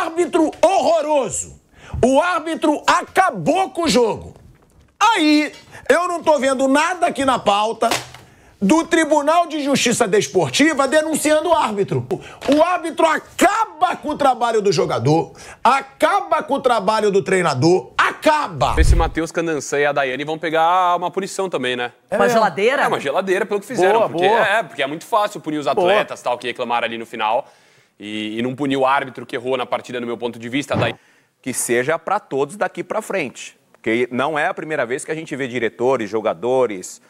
árbitro horroroso. O árbitro acabou com o jogo. Aí, eu não tô vendo nada aqui na pauta do Tribunal de Justiça Desportiva denunciando o árbitro. O árbitro acaba com o trabalho do jogador, acaba com o trabalho do treinador, acaba. Esse Matheus Candançã e a Daiane vão pegar uma punição também, né? Uma geladeira? É, uma geladeira pelo que fizeram. Boa, porque, boa. porque é muito fácil punir os atletas, tal, que reclamaram ali no final. E não punir o árbitro que errou na partida, no meu ponto de vista. Que seja para todos daqui para frente. Porque não é a primeira vez que a gente vê diretores, jogadores,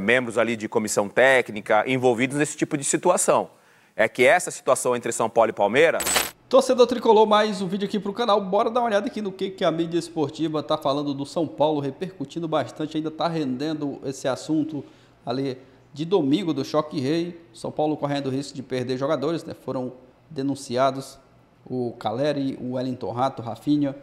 membros ali de comissão técnica envolvidos nesse tipo de situação. É que essa situação entre São Paulo e Palmeiras... Torcedor Tricolor, mais um vídeo aqui pro canal. Bora dar uma olhada aqui no que a mídia esportiva tá falando do São Paulo, repercutindo bastante, ainda tá rendendo esse assunto ali de domingo do Choque Rei. São Paulo correndo o risco de perder jogadores, né? Foram denunciados o Caleri, o Wellington Rato, Rafinha.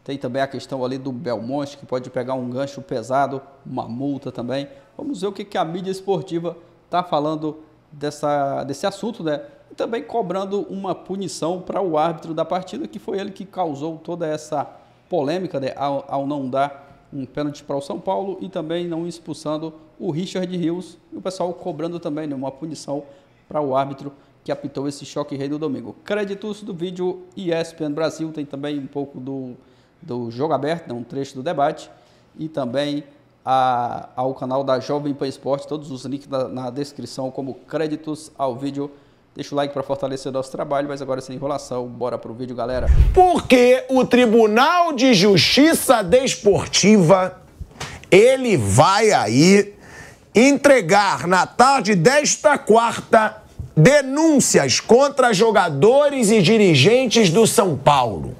Tem também a questão ali do Belmonte, que pode pegar um gancho pesado, uma multa também. Vamos ver o que a mídia esportiva está falando desse assunto, né? E também cobrando uma punição para o árbitro da partida, que foi ele que causou toda essa polêmica, né? Ao não dar um pênalti para o São Paulo e também não expulsando o Richard Rios. E o pessoal cobrando também, né, uma punição para o árbitro que apitou esse Choque Rei no domingo. Créditos do vídeo ESPN Brasil, tem também um pouco do Jogo Aberto, né, um trecho do debate, e também ao canal da Jovem Pan Esporte, todos os links na descrição como créditos ao vídeo. Deixa o like para fortalecer o nosso trabalho, mas agora sem enrolação, bora pro vídeo, galera. Porque o Tribunal de Justiça Desportiva, ele vai aí entregar na tarde desta quarta denúncias contra jogadores e dirigentes do São Paulo.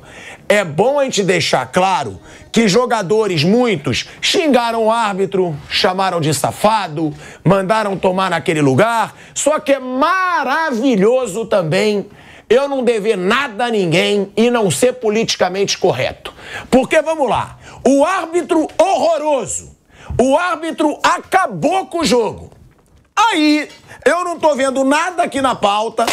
É bom a gente deixar claro que jogadores, muitos, xingaram o árbitro, chamaram de safado, mandaram tomar naquele lugar. Só que é maravilhoso também eu não dever nada a ninguém e não ser politicamente correto. Porque, vamos lá, o árbitro horroroso, o árbitro acabou com o jogo. Aí, eu não tô vendo nada aqui na pauta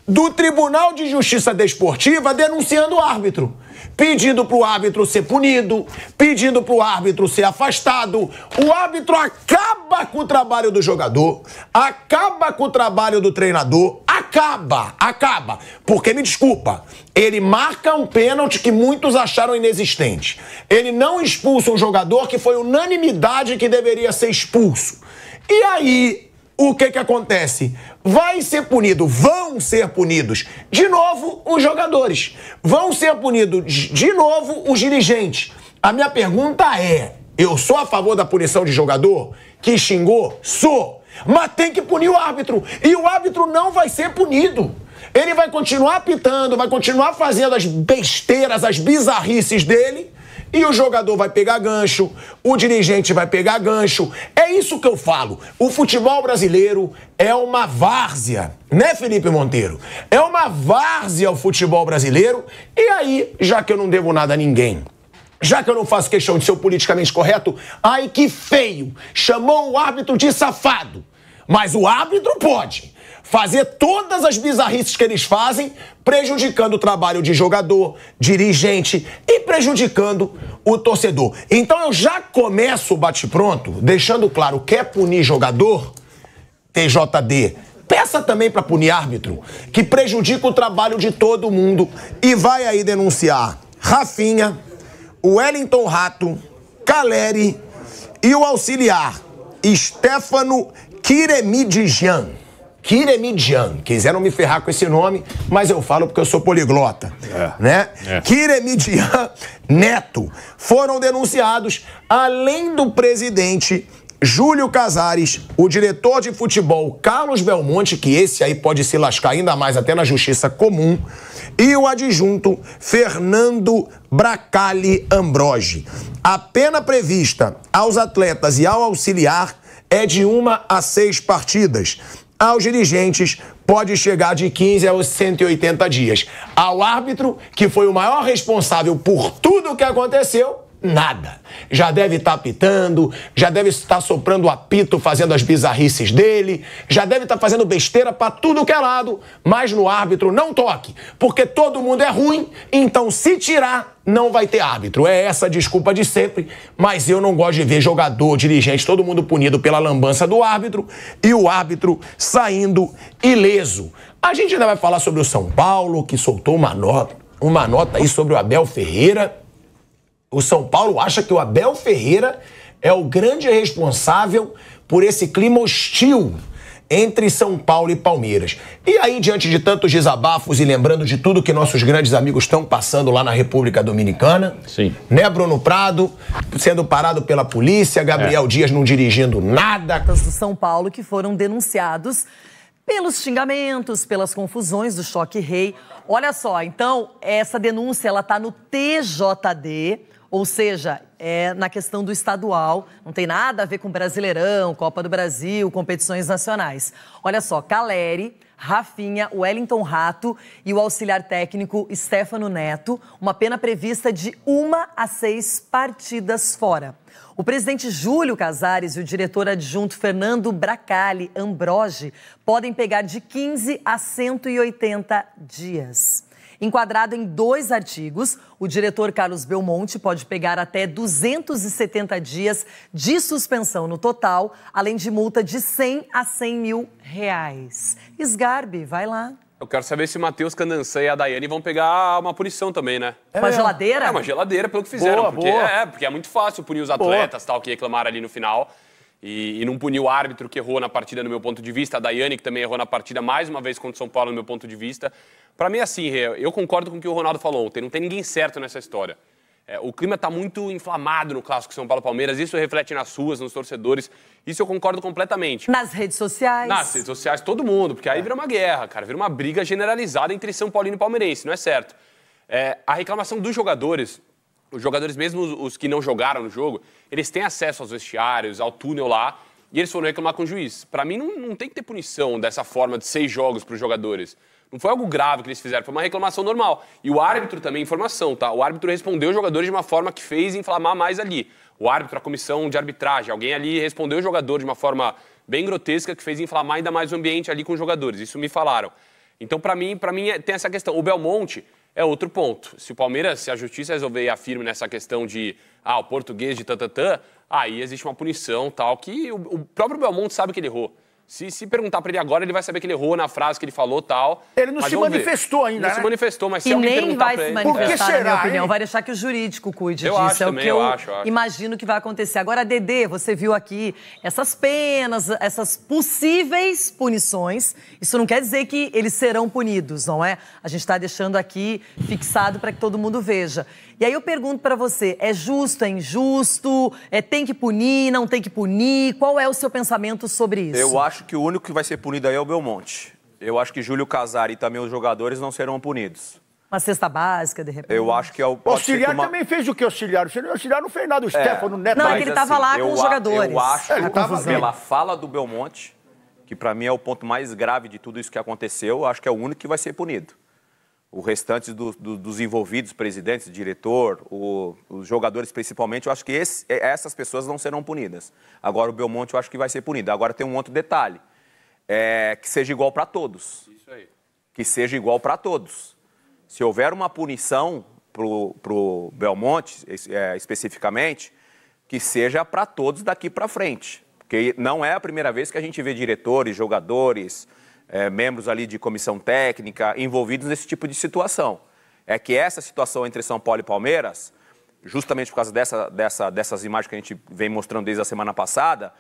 do Tribunal de Justiça Desportiva denunciando o árbitro, pedindo pro árbitro ser punido, pedindo pro árbitro ser afastado. O árbitro acaba com o trabalho do jogador, acaba com o trabalho do treinador, acaba. Porque, me desculpa, ele marca um pênalti que muitos acharam inexistente. Ele não expulsa um jogador que foi unanimidade que deveria ser expulso. E aí, o que acontece? Vai ser punido, vão ser punidos de novo os jogadores, vão ser punidos de novo os dirigentes. A minha pergunta é, eu sou a favor da punição de jogador que xingou? Sou, mas tem que punir o árbitro, e o árbitro não vai ser punido. Ele vai continuar apitando, vai continuar fazendo as besteiras, as bizarrices dele, e o jogador vai pegar gancho, o dirigente vai pegar gancho. É isso que eu falo. O futebol brasileiro é uma várzea, né, Felipe Monteiro? É uma várzea o futebol brasileiro. E aí, já que eu não devo nada a ninguém, já que eu não faço questão de ser politicamente correto, ai que feio, chamou o árbitro de safado. Mas o árbitro pode fazer todas as bizarrices que eles fazem, prejudicando o trabalho de jogador, dirigente e prejudicando o torcedor. Então eu já começo o bate-pronto, deixando claro, quer punir jogador? TJD, peça também para punir árbitro, que prejudica o trabalho de todo mundo, e vai aí denunciar Rafinha, o Wellington Rato, Caleri e o auxiliar Stefano Kiremidian. Quiseram me ferrar com esse nome, mas eu falo porque eu sou poliglota, né? Kiremidian Neto foram denunciados, além do presidente Júlio Casares, o diretor de futebol Carlos Belmonte, que esse aí pode se lascar ainda mais até na justiça comum, e o adjunto Fernando Bracali Ambrogi. A pena prevista aos atletas e ao auxiliar é de 1 a 6 partidas. Aos dirigentes pode chegar de 15 a 180 dias. Ao árbitro, que foi o maior responsável por tudo o que aconteceu, nada. Já deve estar apitando, já deve estar soprando o apito, fazendo as bizarrices dele, já deve estar fazendo besteira pra tudo que é lado, mas no árbitro não toque, porque todo mundo é ruim, então se tirar, não vai ter árbitro. É essa a desculpa de sempre, mas eu não gosto de ver jogador, dirigente, todo mundo punido pela lambança do árbitro e o árbitro saindo ileso. A gente ainda vai falar sobre o São Paulo, que soltou uma nota aí sobre o Abel Ferreira. O São Paulo acha que o Abel Ferreira é o grande responsável por esse clima hostil entre São Paulo e Palmeiras. E aí, diante de tantos desabafos e lembrando de tudo que nossos grandes amigos estão passando lá na República Dominicana, sim, né, Bruno Prado, sendo parado pela polícia, Gabriel Dias não dirigindo nada. Do São Paulo que foram denunciados pelos xingamentos, pelas confusões do Choque Rei. Olha só, então, essa denúncia, ela tá no TJD, ou seja, é na questão do estadual, não tem nada a ver com Brasileirão, Copa do Brasil, competições nacionais. Olha só, Caleri, Rafinha, Wellington Rato e o auxiliar técnico Stefano Neto, uma pena prevista de 1 a 6 partidas fora. O presidente Júlio Casares e o diretor adjunto Fernando Bracali Ambrogi podem pegar de 15 a 180 dias. Enquadrado em 2 artigos, o diretor Carlos Belmonte pode pegar até 270 dias de suspensão no total, além de multa de 100 a 100 mil reais. Sgarbi, vai lá. Eu quero saber se o Matheus Candançã e a Daiane vão pegar uma punição também, né? Uma geladeira? É, uma geladeira pelo que fizeram. Boa. Porque é muito fácil punir os atletas, tal, que reclamaram ali no final. E não punir o árbitro que errou na partida, no meu ponto de vista. A Daiane, que também errou na partida mais uma vez contra o São Paulo, no meu ponto de vista. Pra mim, assim, eu concordo com o que o Ronaldo falou ontem. Não tem ninguém certo nessa história. O clima tá muito inflamado no clássico São Paulo-Palmeiras. Isso reflete nas ruas, nos torcedores. Isso eu concordo completamente. Nas redes sociais? Nas redes sociais, todo mundo. Porque aí vira uma guerra, cara. Vira uma briga generalizada entre São Paulino e palmeirense. Não é certo. A reclamação dos jogadores... Os jogadores, mesmo os que não jogaram no jogo, eles têm acesso aos vestiários, ao túnel lá, e eles foram reclamar com o juiz. Pra mim, não tem que ter punição dessa forma de 6 jogos pros jogadores. Não foi algo grave que eles fizeram, foi uma reclamação normal. E o árbitro também, informação, tá? O árbitro respondeu os jogadores de uma forma que fez inflamar mais ali. O árbitro, a comissão de arbitragem, alguém ali respondeu o jogador de uma forma bem grotesca que fez inflamar ainda mais o ambiente ali com os jogadores. Isso me falaram. Então, pra mim tem essa questão. O Belmonte... é outro ponto. Se o Palmeiras, se a justiça resolver ir a firme nessa questão de o português de tatatã, aí existe uma punição tal, que o próprio Belmonte sabe que ele errou. Se perguntar pra ele agora, ele vai saber que ele errou na frase que ele falou tal. Ele não se manifestou ainda, Não se manifestou, mas se e alguém nem perguntar vai pra se ele... manifestar, Por que na minha será, opinião. hein? Vai deixar que o jurídico cuide Eu disso. acho É também, o que eu eu acho. imagino que vai acontecer. Agora, Dedê, você viu aqui essas penas, essas possíveis punições. Isso não quer dizer que eles serão punidos, não é? A gente está deixando aqui fixado para que todo mundo veja. E aí eu pergunto para você, é justo, é injusto? Tem que punir, não tem que punir? Qual é o seu pensamento sobre isso? Eu acho que o único que vai ser punido aí é o Belmonte. Eu acho que Júlio Casares e também os jogadores não serão punidos. Uma cesta básica, de repente? Eu acho que é o... O auxiliar também fez o que auxiliar? O auxiliar não fez nada, o Stefano Neto. Não, é mas que ele estava lá com os jogadores. Eu acho Ele tava pela fala do Belmonte, que pra mim é o ponto mais grave de tudo isso que aconteceu, eu acho que é o único que vai ser punido. O restante dos envolvidos, presidentes, diretor, os jogadores principalmente, eu acho que essas pessoas não serão punidas. Agora o Belmonte eu acho que vai ser punido. Agora tem um outro detalhe, que seja igual para todos. Isso aí. Que seja igual para todos. Se houver uma punição pro Belmonte, especificamente, que seja para todos daqui para frente. Porque não é a primeira vez que a gente vê diretores, jogadores... membros ali de comissão técnica, envolvidos nesse tipo de situação. É que essa situação entre São Paulo e Palmeiras, justamente por causa dessas imagens que a gente vem mostrando desde a semana passada,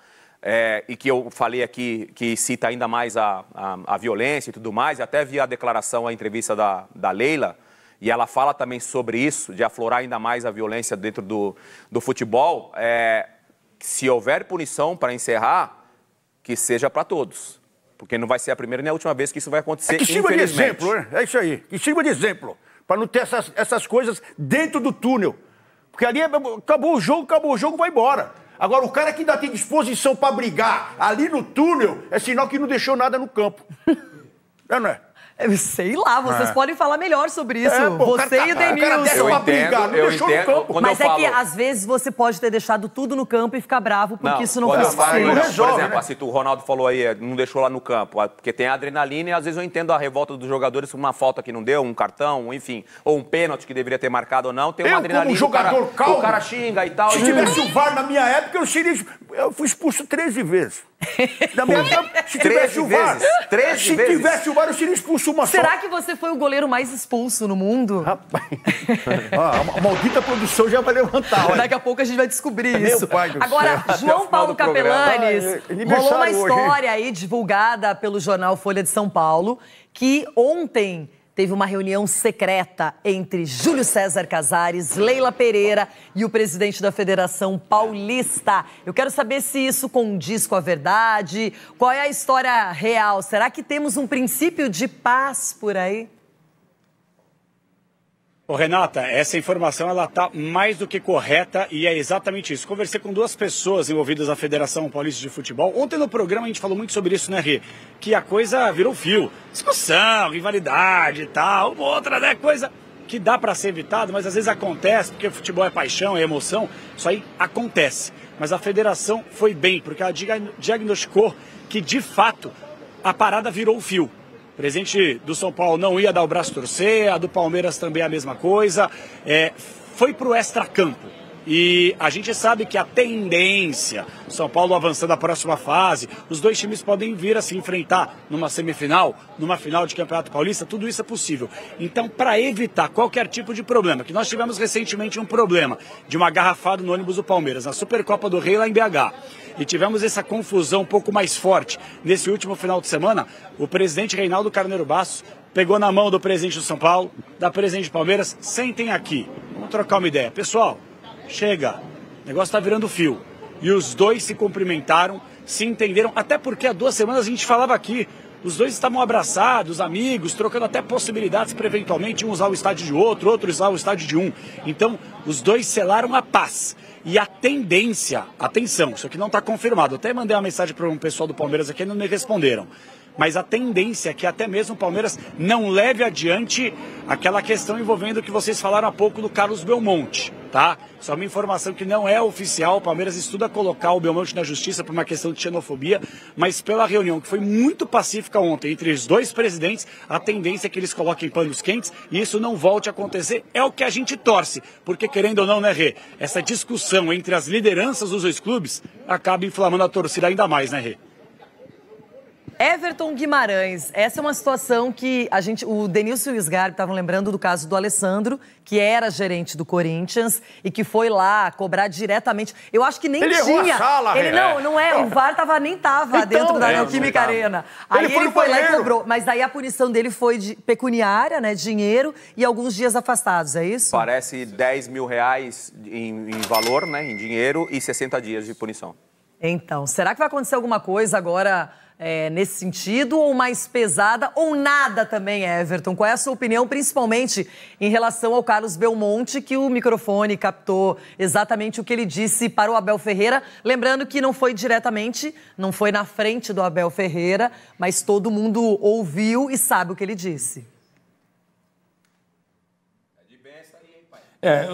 e que eu falei aqui, que cita ainda mais a violência e tudo mais, e até vi a declaração, a entrevista da Leila, e ela fala também sobre isso, de aflorar ainda mais a violência dentro do futebol, se houver punição para encerrar, que seja para todos. Porque não vai ser a primeira nem a última vez que isso vai acontecer, que sirva de exemplo, né? É isso aí. Que sirva de exemplo. Para não ter essas coisas dentro do túnel. Porque ali acabou o jogo, vai embora. Agora, o cara que ainda tem disposição para brigar ali no túnel é sinal que não deixou nada no campo. Não é? Sei lá, vocês podem falar melhor sobre isso. Pô, você e o Denilson. Eu entendo. Quando Mas eu é que falo... às vezes você pode ter deixado tudo no campo e ficar bravo porque isso não quando eu funciona. falo, por exemplo, o Ronaldo falou aí, não deixou lá no campo, porque tem a adrenalina e às vezes eu entendo a revolta dos jogadores por uma falta que não deu, um cartão, enfim, ou um pênalti que deveria ter marcado ou não, tem uma adrenalina. Como jogador calmo, o cara xinga e tal. Se tivesse o VAR na minha época, eu fui expulso 13 vezes. Na minha época, se tivesse o VAR, se tivesse o VAR, eu seria expulso uma só. Será que você foi o goleiro mais expulso no mundo? Rapaz, a maldita produção já vai levantar. Olha. Daqui a pouco a gente vai descobrir Meu isso. pai do Agora, céu. João Paulo Capelanes, rolou uma hoje. história aí divulgada pelo jornal Folha de São Paulo, que ontem teve uma reunião secreta entre Júlio César Casares, Leila Pereira e o presidente da Federação Paulista. Eu quero saber se isso condiz com a verdade, qual é a história real. Será que temos um princípio de paz por aí? Ô, Renata, essa informação ela está mais do que correta e é exatamente isso. Conversei com 2 pessoas envolvidas na Federação Paulista de Futebol. Ontem no programa a gente falou muito sobre isso, né, Rê? Que a coisa virou fio. Discussão, rivalidade e tal, outra, né? Coisa que dá para ser evitada, mas às vezes acontece, porque o futebol é paixão, é emoção. Isso aí acontece. Mas a Federação foi bem, porque ela diagnosticou que, de fato, a parada virou fio. O presidente do São Paulo não ia dar o braço a torcer, a do Palmeiras também a mesma coisa. Foi para o extracampo. E a gente sabe que a tendência, São Paulo avançando a próxima fase, os 2 times podem vir a se enfrentar numa semifinal, numa final de Campeonato Paulista, tudo isso é possível. Então, para evitar qualquer tipo de problema, que nós tivemos recentemente um problema de uma garrafada no ônibus do Palmeiras, na Supercopa do Rei lá em BH, e tivemos essa confusão um pouco mais forte nesse último final de semana, o presidente Reinaldo Carneiro Bastos pegou na mão do presidente do São Paulo, da presidente do Palmeiras, sentem aqui, vamos trocar uma ideia. Pessoal, chega, o negócio está virando fio. E os 2 se cumprimentaram, se entenderam, até porque há 2 semanas a gente falava aqui, os 2 estavam abraçados, amigos, trocando até possibilidades para eventualmente um usar o estádio de outro usar o estádio de um. Então, os 2 selaram a paz. E a tendência, atenção, isso aqui não está confirmado, até mandei uma mensagem para um pessoal do Palmeiras aqui e não me responderam. Mas a tendência é que até mesmo o Palmeiras não leve adiante aquela questão envolvendo o que vocês falaram há pouco do Carlos Belmonte, tá? Só uma informação que não é oficial, o Palmeiras estuda colocar o Belmonte na justiça por uma questão de xenofobia, mas pela reunião que foi muito pacífica ontem entre os 2 presidentes, a tendência é que eles coloquem panos quentes e isso não volte a acontecer, é o que a gente torce, porque querendo ou não, né, Rê? Essa discussão entre as lideranças dos 2 clubes acaba inflamando a torcida ainda mais, né, Rê? Everton Guimarães, essa é uma situação que o Denilson e o Sgarbi estavam lembrando do caso do Alessandro, que era gerente do Corinthians e que foi lá cobrar diretamente. Eu acho que nem ele tinha. Errou a sala, não é. O VAR nem estava então, dentro da Neoquímica Arena. Aí ele foi lá e cobrou. Mas daí a punição dele foi de pecuniária, né? Dinheiro e alguns dias afastados, é isso? Parece 10 mil reais em valor, né? Em dinheiro e 60 dias de punição. Então, será que vai acontecer alguma coisa agora nesse sentido, ou mais pesada, ou nada também, Everton? Qual é a sua opinião, principalmente em relação ao Carlos Belmonte, que o microfone captou exatamente o que ele disse para o Abel Ferreira? Lembrando que não foi diretamente, não foi na frente do Abel Ferreira, mas todo mundo ouviu e sabe o que ele disse.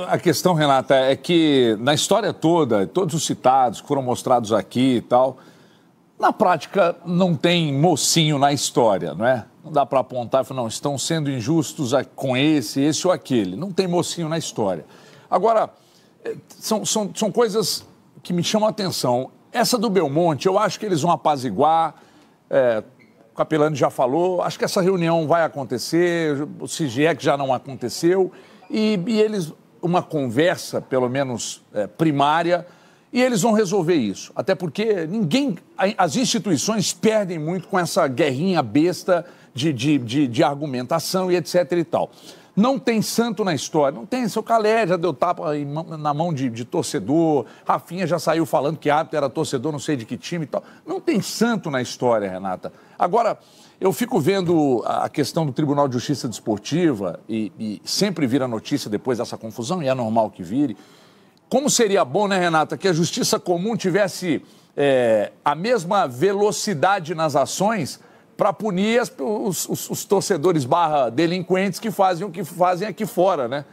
A questão, Renata, é que na história toda, todos os citados que foram mostrados aqui e tal, na prática não tem mocinho na história, não é? Não dá para apontar e falar, não, estão sendo injustos com esse ou aquele. Não tem mocinho na história. Agora, são coisas que me chamam a atenção. Essa do Belmonte, eu acho que eles vão apaziguar, o Capelani já falou, acho que essa reunião vai acontecer, se é que já não aconteceu, e eles, uma conversa, pelo menos primária, e eles vão resolver isso. Até porque as instituições perdem muito com essa guerrinha besta de argumentação e etc e tal. Não tem santo na história, não tem. Seu Calé já deu tapa na mão de torcedor, Rafinha já saiu falando que árbitro era torcedor não sei de que time e tal. Não tem santo na história, Renata. Agora, eu fico vendo a questão do Tribunal de Justiça Desportiva e sempre vira notícia depois dessa confusão, e é normal que vire. Como seria bom, né, Renata, que a Justiça Comum tivesse a mesma velocidade nas ações para punir os torcedores / delinquentes que fazem o que fazem aqui fora, né?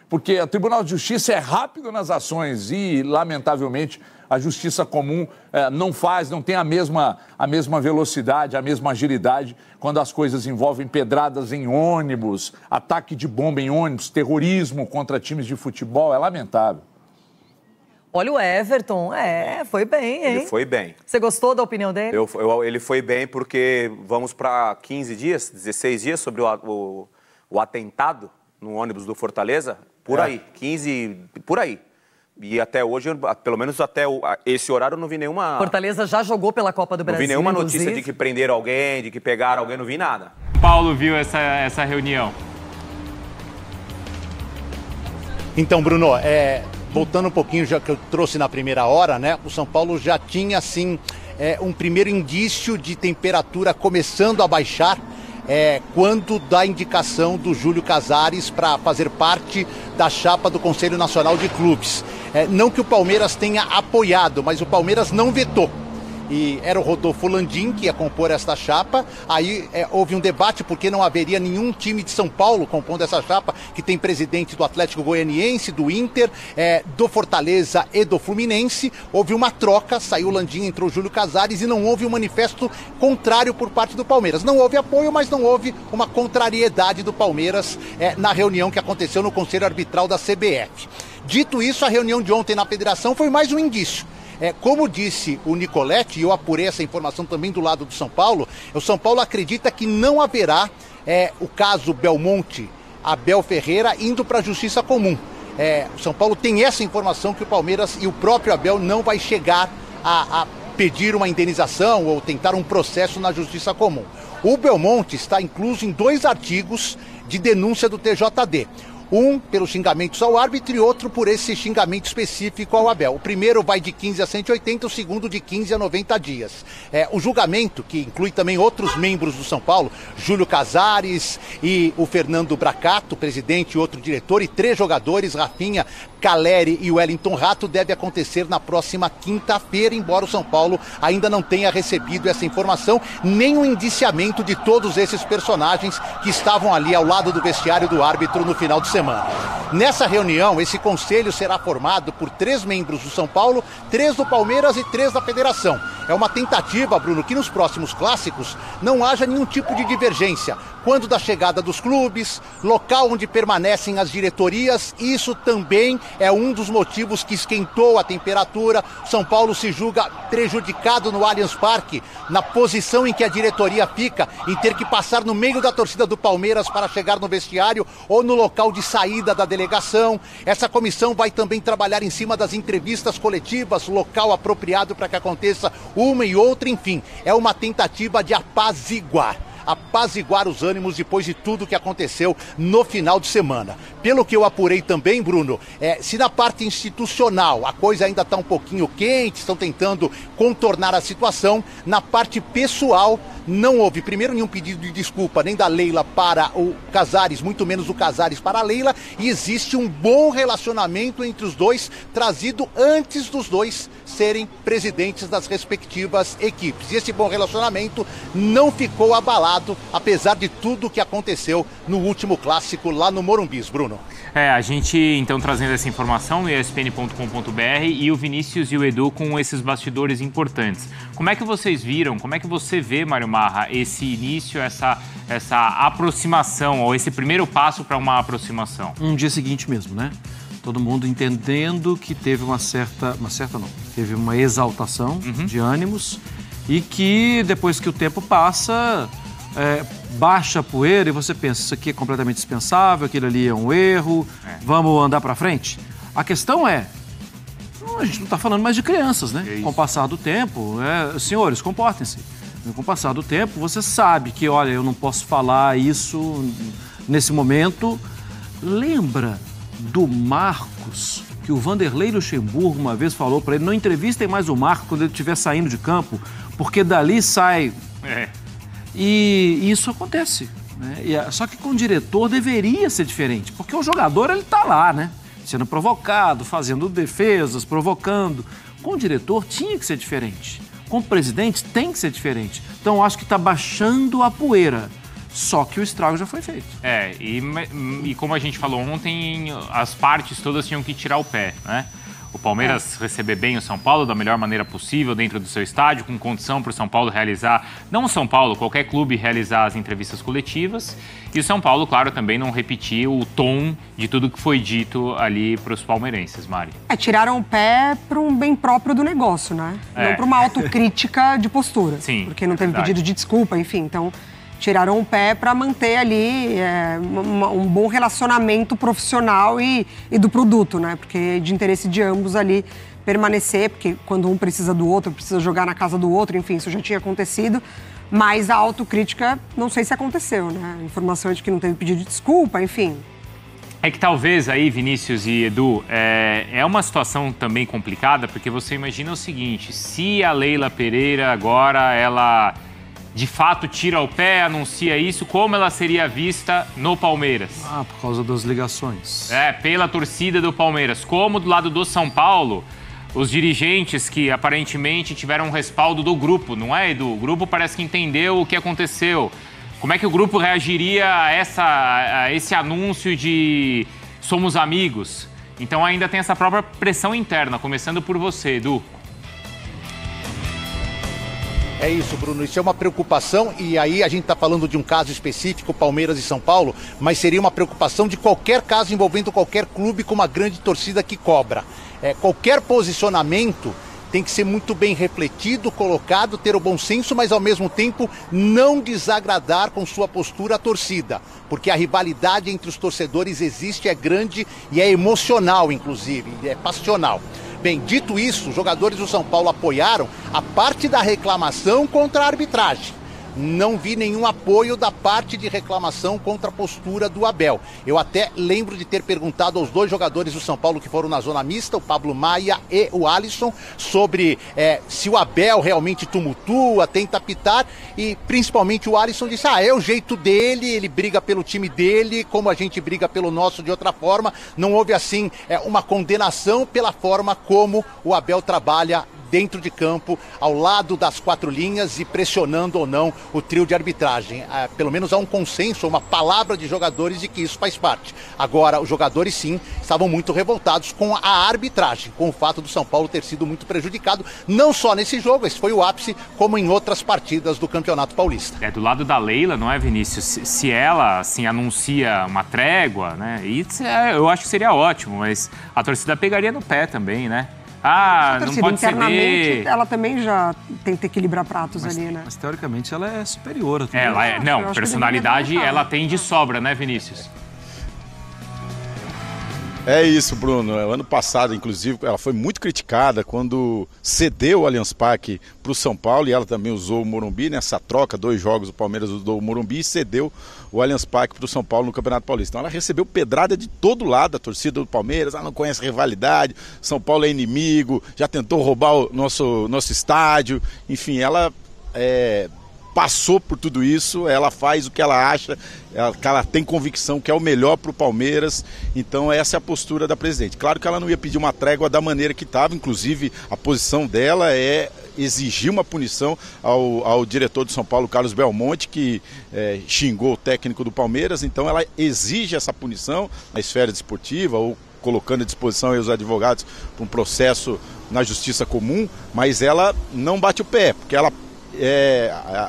Porque o Tribunal de Justiça é rápido nas ações e, lamentavelmente, a justiça comum não tem a mesma velocidade, a mesma agilidade quando as coisas envolvem pedradas em ônibus, ataque de bomba em ônibus, terrorismo contra times de futebol. É lamentável. Olha o Everton, foi bem, hein? Ele foi bem. Você gostou da opinião dele? Ele foi bem porque vamos para 15 dias, 16 dias sobre o atentado no ônibus do Fortaleza. Por aí, 15, por aí. E até hoje, pelo menos até esse horário, eu não vi nenhuma... Fortaleza já jogou pela Copa do Brasil, não vi nenhuma inclusive. notícia de que prenderam alguém, de que pegaram alguém, não vi nada. Paulo viu essa reunião. Então, Bruno, voltando um pouquinho, já que eu trouxe na primeira hora, né? O São Paulo já tinha, assim, um primeiro indício de temperatura começando a baixar, quando dá indicação do Júlio Casares para fazer parte da chapa do Conselho Nacional de Clubes. Não que o Palmeiras tenha apoiado, mas o Palmeiras não vetou. E era o Rodolfo Landim que ia compor esta chapa. Aí houve um debate porque não haveria nenhum time de São Paulo compondo essa chapa, que tem presidente do Atlético Goianiense, do Inter, do Fortaleza e do Fluminense. Houve uma troca, saiu o Landim, entrou o Júlio Casares e não houve um manifesto contrário por parte do Palmeiras. Não houve apoio, mas não houve uma contrariedade do Palmeiras na reunião que aconteceu no Conselho Arbitral da CBF. Dito isso, a reunião de ontem na federação foi mais um indício. Como disse o Nicoletti, e eu apurei essa informação também do lado do São Paulo, o São Paulo acredita que não haverá o caso Belmonte, Abel Ferreira, indo para a Justiça Comum. O São Paulo tem essa informação que o Palmeiras e o próprio Abel não vai chegar a pedir uma indenização ou tentar um processo na Justiça Comum. O Belmonte está incluso em 2 artigos de denúncia do TJD. Um pelos xingamentos ao árbitro e outro por esse xingamento específico ao Abel. O primeiro vai de 15 a 180, o segundo de 15 a 90 dias. O julgamento, que inclui também outros membros do São Paulo, Júlio Casares e o Fernando Bracato, presidente e outro diretor, e 3 jogadores, Rafinha, Caleri e Wellington Rato, deve acontecer na próxima quinta-feira, embora o São Paulo ainda não tenha recebido essa informação, nem o indiciamento de todos esses personagens que estavam ali ao lado do vestiário do árbitro no final de semana. Nessa reunião, esse conselho será formado por 3 membros do São Paulo, 3 do Palmeiras e 3 da Federação. É uma tentativa, Bruno, que nos próximos clássicos não haja nenhum tipo de divergência. Quando da chegada dos clubes, local onde permanecem as diretorias, isso também é um dos motivos que esquentou a temperatura. São Paulo se julga prejudicado no Allianz Parque, na posição em que a diretoria fica, em ter que passar no meio da torcida do Palmeiras para chegar no vestiário ou no local de saída da delegação. Essa comissão vai também trabalhar em cima das entrevistas coletivas, local apropriado para que aconteça uma e outra, enfim. É uma tentativa de apaziguar os ânimos depois de tudo que aconteceu no final de semana. Pelo que eu apurei também, Bruno, se na parte institucional a coisa ainda está um pouquinho quente, estão tentando contornar a situação, na parte pessoal não houve, primeiro, nenhum pedido de desculpa, nem da Leila para o Casares, muito menos do Casares para a Leila, e existe um bom relacionamento entre os dois, trazido antes dos dois serem presidentes das respectivas equipes. E esse bom relacionamento não ficou abalado, apesar de tudo que aconteceu no último clássico lá no Morumbi, Bruno. A gente, então, trazendo essa informação no espn.com.br e o Vinícius e o Edu com esses bastidores importantes. Como é que vocês viram, como é que você vê, Mário Marra, esse início, essa aproximação, ou esse primeiro passo para uma aproximação? Um dia seguinte mesmo, né? Todo mundo entendendo que teve teve uma exaltação de ânimos e que depois que o tempo passa, baixa a poeira e você pensa, isso aqui é completamente dispensável, aquilo ali é um erro, vamos andar para frente. A questão a gente não está falando mais de crianças, né? Com o passar do tempo, senhores, comportem-se. Com o passar do tempo, você sabe que, olha, eu não posso falar isso nesse momento. Lembra do Marcos, que o Vanderlei Luxemburgo uma vez falou para ele, não entrevistem mais o Marcos quando ele estiver saindo de campo, porque dali sai... E isso acontece, né? Só que com o diretor deveria ser diferente, porque o jogador, ele tá lá, né? Sendo provocado, fazendo defesas, provocando. Com o diretor tinha que ser diferente. Com presidentes tem que ser diferente. Então, eu acho que está baixando a poeira. Só que o estrago já foi feito. E como a gente falou ontem, as partes todas tinham que tirar o pé, né? O Palmeiras receber bem o São Paulo da melhor maneira possível dentro do seu estádio, com condição para o São Paulo realizar, não o São Paulo, qualquer clube realizar as entrevistas coletivas. E o São Paulo, claro, também não repetir o tom de tudo que foi dito ali para os palmeirenses, Mari. Tiraram o pé para um bem próprio do negócio, né? Não para uma autocrítica de postura. Sim, porque não teve pedido de desculpa, enfim. Então, tiraram o pé para manter ali um bom relacionamento profissional e do produto, né? Porque é de interesse de ambos ali permanecer, porque quando um precisa do outro, precisa jogar na casa do outro, enfim, isso já tinha acontecido. Mas a autocrítica, não sei se aconteceu, né? A informação é de que não teve pedido de desculpa, enfim. É que talvez aí, Vinícius e Edu, é uma situação também complicada, porque você imagina o seguinte, se a Leila Pereira agora, ela de fato tira o pé, anuncia isso, como ela seria vista no Palmeiras? Por causa das ligações. Pela torcida do Palmeiras. Como do lado do São Paulo, os dirigentes que aparentemente tiveram um respaldo do grupo, não é, Edu? O grupo parece que entendeu o que aconteceu. Como é que o grupo reagiria a esse anúncio de somos amigos? Então ainda tem essa própria pressão interna, começando por você, Edu. É isso, Bruno. Isso é uma preocupação e aí a gente está falando de um caso específico, Palmeiras e São Paulo, mas seria uma preocupação de qualquer caso envolvendo qualquer clube com uma grande torcida que cobra. Qualquer posicionamento tem que ser muito bem refletido, colocado, ter o bom senso, mas ao mesmo tempo não desagradar com sua postura a torcida, porque a rivalidade entre os torcedores existe, é grande e é emocional, inclusive, é passional. Bem, dito isso, os jogadores do São Paulo apoiaram a parte da reclamação contra a arbitragem. Não vi nenhum apoio da parte de reclamação contra a postura do Abel. Eu até lembro de ter perguntado aos dois jogadores do São Paulo que foram na zona mista, o Pablo Maia e o Alisson, sobre se o Abel realmente tumultua, tenta apitar, e principalmente o Alisson disse, é o jeito dele, ele briga pelo time dele, como a gente briga pelo nosso de outra forma. Não houve assim uma condenação pela forma como o Abel trabalha dentro de campo, ao lado das quatro linhas e pressionando ou não o trio de arbitragem. Pelo menos há um consenso, uma palavra de jogadores de que isso faz parte. Agora, os jogadores sim, estavam muito revoltados com a arbitragem, com o fato do São Paulo ter sido muito prejudicado, não só nesse jogo, esse foi o ápice, como em outras partidas do Campeonato Paulista. Do lado da Leila, não é, Vinícius? Se ela, assim, anuncia uma trégua, né, isso eu acho que seria ótimo, mas a torcida pegaria no pé também, né? Não pode ceder. Ela também já tenta equilibrar pratos ali, né? Mas teoricamente ela é superior a tudo. Não, personalidade ela tem de sobra, né, Vinícius? É isso, Bruno. Ano passado, inclusive, ela foi muito criticada quando cedeu o Allianz Parque para o São Paulo, e ela também usou o Morumbi nessa troca, 2 jogos o Palmeiras usou o Morumbi e cedeu o Allianz Parque para o São Paulo no Campeonato Paulista. Então ela recebeu pedrada de todo lado, a torcida do Palmeiras, ela não conhece rivalidade, São Paulo é inimigo, já tentou roubar o nosso estádio, enfim, ela passou por tudo isso, ela faz o que ela acha, que ela tem convicção que é o melhor para o Palmeiras, então essa é a postura da presidente. Claro que ela não ia pedir uma trégua da maneira que estava, inclusive a posição dela é exigir uma punição ao diretor do São Paulo, Carlos Belmonte, que xingou o técnico do Palmeiras, então ela exige essa punição na esfera desportiva ou colocando à disposição aí os advogados para um processo na justiça comum, mas ela não bate o pé, porque ela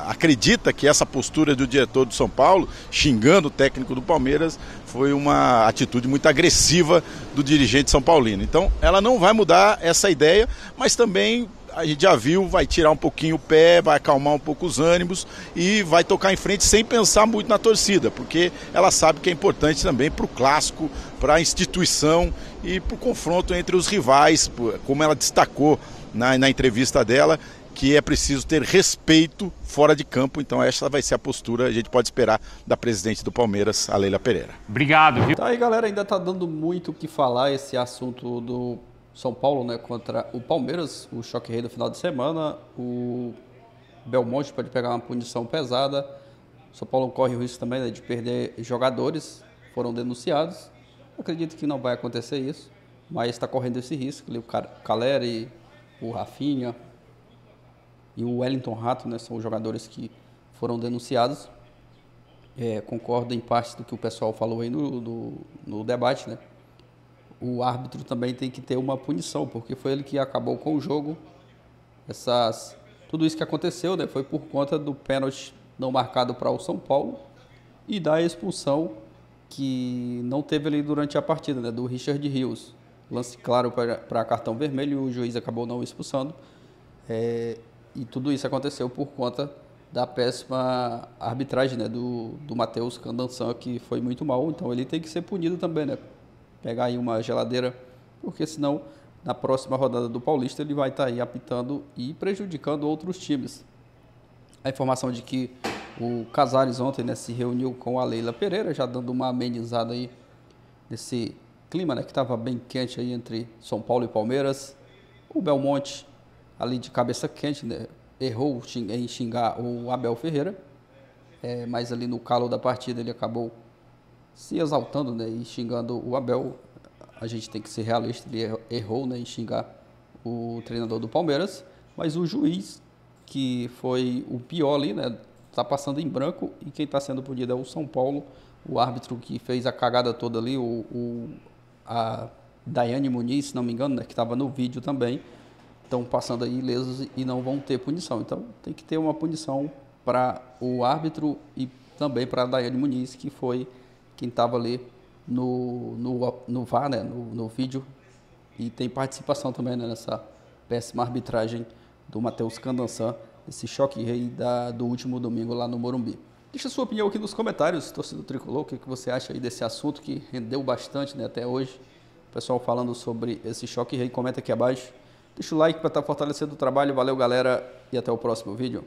acredita que essa postura do diretor do São Paulo, xingando o técnico do Palmeiras, foi uma atitude muito agressiva do dirigente são paulino. Então ela não vai mudar essa ideia, mas também a gente já viu, vai tirar um pouquinho o pé, vai acalmar um pouco os ânimos e vai tocar em frente sem pensar muito na torcida, porque ela sabe que é importante também para o clássico, para a instituição e para o confronto entre os rivais, como ela destacou na entrevista dela, que é preciso ter respeito fora de campo. Então essa vai ser a postura, a gente pode esperar, da presidente do Palmeiras, a Leila Pereira. Obrigado, viu? Tá aí, galera, ainda tá dando muito o que falar esse assunto do São Paulo, né, contra o Palmeiras, o choque rei do final de semana. O Belmonte pode pegar uma punição pesada. O São Paulo corre o risco também, né, de perder jogadores, foram denunciados. Eu acredito que não vai acontecer isso, mas está correndo esse risco. O Caleri, o Rafinha e o Wellington Rato, né, são os jogadores que foram denunciados. Concordo em parte do que o pessoal falou aí no debate, né? O árbitro também tem que ter uma punição, porque foi ele que acabou com o jogo. Tudo isso que aconteceu, né, foi por conta do pênalti não marcado para o São Paulo e da expulsão que não teve ali durante a partida, né, do Richard Rios. Lance claro para cartão vermelho, o juiz acabou não expulsando. E tudo isso aconteceu por conta da péssima arbitragem, né, do Matheus Candansan, que foi muito mal. Então ele tem que ser punido também, né? Pegar aí uma geladeira, porque senão na próxima rodada do Paulista ele vai estar aí apitando e prejudicando outros times. A informação de que o Casares ontem, né, se reuniu com a Leila Pereira, já dando uma amenizada aí nesse clima, né, que estava bem quente aí entre São Paulo e Palmeiras. O Belmonte, ali de cabeça quente, né, errou em xingar o Abel Ferreira, mas ali no calo da partida ele acabou se exaltando, né, e xingando o Abel. A gente tem que ser realista, ele errou, né, em xingar o treinador do Palmeiras, mas o juiz, que foi o pior ali, né, está passando em branco, e quem está sendo punido é o São Paulo, o árbitro que fez a cagada toda ali, a Daiane Muniz, se não me engano, né, que estava no vídeo também, estão passando aí ilesos e não vão ter punição. Então tem que ter uma punição para o árbitro e também para a Daiane Muniz, que foi quem estava ali no VAR, né, no vídeo, e tem participação também, né, nessa péssima arbitragem do Matheus Candansan, esse choque rei do último domingo lá no Morumbi. Deixa a sua opinião aqui nos comentários, torcedor tricolor, o que você acha aí desse assunto que rendeu bastante, né, até hoje. O pessoal falando sobre esse choque rei, comenta aqui abaixo. Deixa o like para estar fortalecendo o trabalho. Valeu, galera, e até o próximo vídeo.